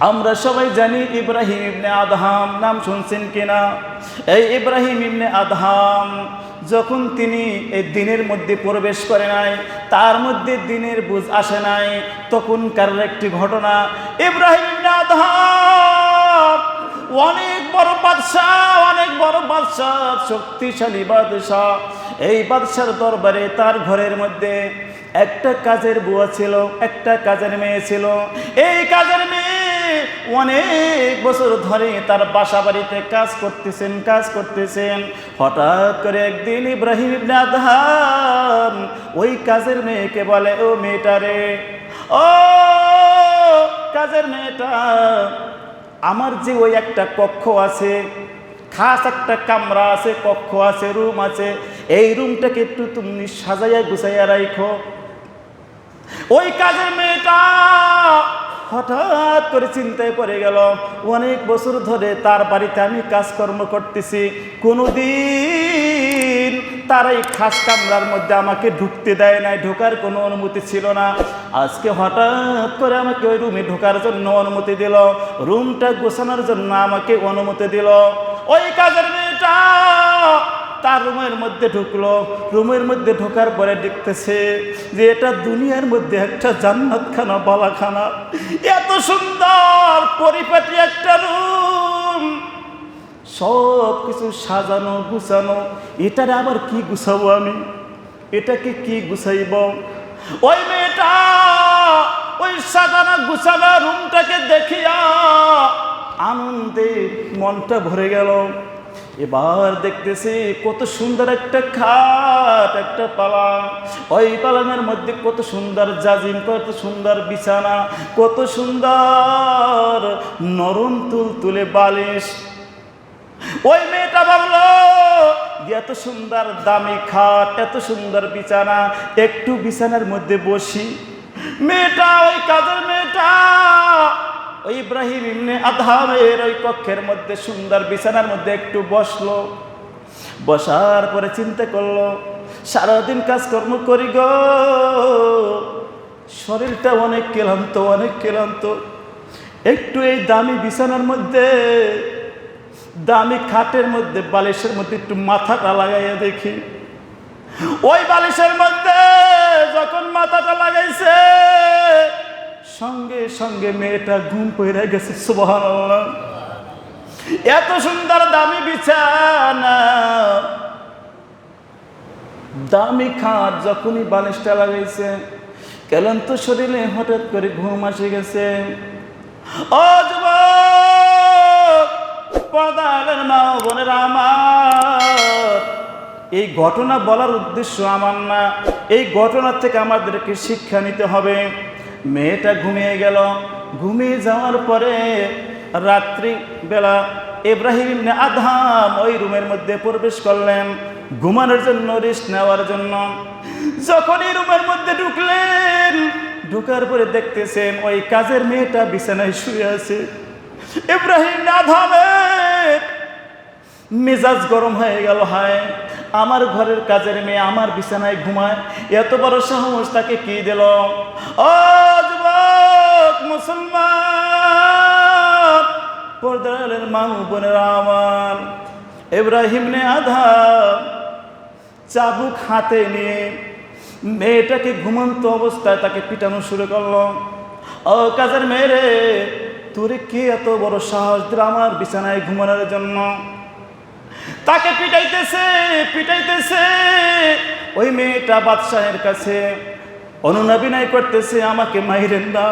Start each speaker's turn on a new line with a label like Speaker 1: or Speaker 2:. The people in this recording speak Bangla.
Speaker 1: আমরা সবাই জানি ইব্রাহিম ইবনে আদহাম, নাম শুনছেন কিনা? এই ইব্রাহিম ইবনে আদহাম যখন তিনি এই দিনের মধ্যে প্রবেশ করে নাই, তার মধ্যে দিনের বুঝ আসে নাই, তখনকার একটি ঘটনা। ইব্রাহিম ইবনে আদহাম অনেক বড় বাদশাহ, শক্তিশালী বাদশাহ। এই বাদশার দরবারে তার ঘরের মধ্যে একটা কাজের বুয়া ছিল, একটা কাজের মেয়ে ছিল। এই কাজের মেয়ে অনেক বছর ধরে তার বাসা বাড়িতে কাজ করতেছেন। হঠাৎ করে একদিন ইব্রাহিম ইবনে আদহাম ওই কাজের মেয়েকে বলে, ও মেয়েটারে, ও কাজের মেয়েটা, আমার যে ওই একটা কক্ষ আছে, খাস একটা কামরা আছে, কক্ষ আছে, রুম আছে, এই রুমটাকে একটু তুমি সাজাইয়া গুছাইয়া রাখো। ওই কাজের মেয়েটা হঠাৎ করে চিন্তায় পড়ে গেল, অনেক বছর ধরে তার বাড়িতে আমি কাজকর্ম করতেছি, কোনোদিন তার এই খাস কামরার মধ্যে আমাকে ঢুকতে দেয় নাই, ঢোকার কোনো অনুমতি ছিল না। আজকে হঠাৎ করে আমাকে ওই রুমে ঢোকার জন্য অনুমতি দিল, রুমটা গোছানোর জন্য আমাকে অনুমতি দিল। ওই কাজের মেয়েটা তার রুমের মধ্যে ঢুকলো। রুমের মধ্যে ঢোকার পরে দেখতেছে যে এটা দুনিয়ার মধ্যে একটা জান্নাতখানা, বালাখানা। এত সুন্দর পরিপাটি একটা রুম, সব কিছু সাজানো গুছানো। এটারে আবার কি গুছাবো আমি, এটাকে কি গুছাইব? ওই মেয়েটা ওই সাজানো গুছানো রুমটাকে দেখিয়া আনন্দে মনটা ভরে গেল। এবার দেখতেছি কত সুন্দর একটা খাট, একটা পালং, ওই পালঙের মধ্যে কত সুন্দর জাজিম, কত সুন্দর বিছানা, কত সুন্দর নরম তুলে বালিশ। ওই মেয়েটা ভাবলো, এত সুন্দর দামি খাট, এত সুন্দর বিছানা, একটু বিছানার মধ্যে বসি। মেয়েটা, ওই কাজের মেয়েটা ওই ইব্রাহিম ইবনে আদহামের ওই কক্ষের মধ্যে সুন্দর বিছানার মধ্যে একটু বসলো। বসার পরে চিন্তা করলো, সারাদিন কাজকর্ম করি গো, শরীরটা অনেক ক্লান্ত, একটু এই দামি বিছানার মধ্যে, দামি খাটের মধ্যে, বালিশের মধ্যে একটু মাথাটা লাগাইয়া দেখি। ওই বালিশের মধ্যে যখন মাথাটা লাগাইছে, সঙ্গে সঙ্গে মেয়েটা ঘুম পড়ে গেছে। সুবহানাল্লাহ! এত সুন্দর দামি বিছানা, দামি খাট, যখনই বালিশটা লাগাইছে, ক্লান্ত শরীরে হঠাৎ করে ঘুম আসে গেছে। ও যুবক, পর্দার মা বোনেরা আমার, এই ঘটনা বলার উদ্দেশ্য আমার না, এই ঘটনা থেকে আমাদেরকে শিক্ষা নিতে হবে। মেয়েটা ঘুমিয়ে গেল। ঘুমিয়ে যাওয়ার পরে রাত্রি বেলা ইব্রাহিম ইবনে আদহাম ওই রুমের মধ্যে প্রবেশ করলেন ঘুমানোর জন্য, রেস্ট নেওয়ার জন্য। যখন এই রুমের মধ্যে ঢুকলেন, ঢুকার পরে দেখতেছেন ওই কাজের মেয়েটা বিছানায় শুয়ে আছে। ইব্রাহিম ইবনে আদহামের মেজাজ গরম হয়ে গেল, হায়, আমার ঘরের কাজের মেয়ে আমার বিছানায় ঘুমায়, এত বড় সাহস তাকে কি দিল? ও যুবক মুসলমান, পর্দার মা বোনেরা আমার, ইব্রাহিম ইবনে আদহাম চাবুক হাতে নিয়ে মেয়েটাকে ঘুমন্ত অবস্থায় তাকে পিটানো শুরু করলো। ও কাজের মেয়ে, তোরে কে এত বড় সাহস দিল আমার বিছানায় ঘুমানোর জন্য? তাকে পিটাইতেছে। ওই মেয়েটা বাদশাহের কাছে অনুনয় করতেছে, আমাকে মাইরেন না,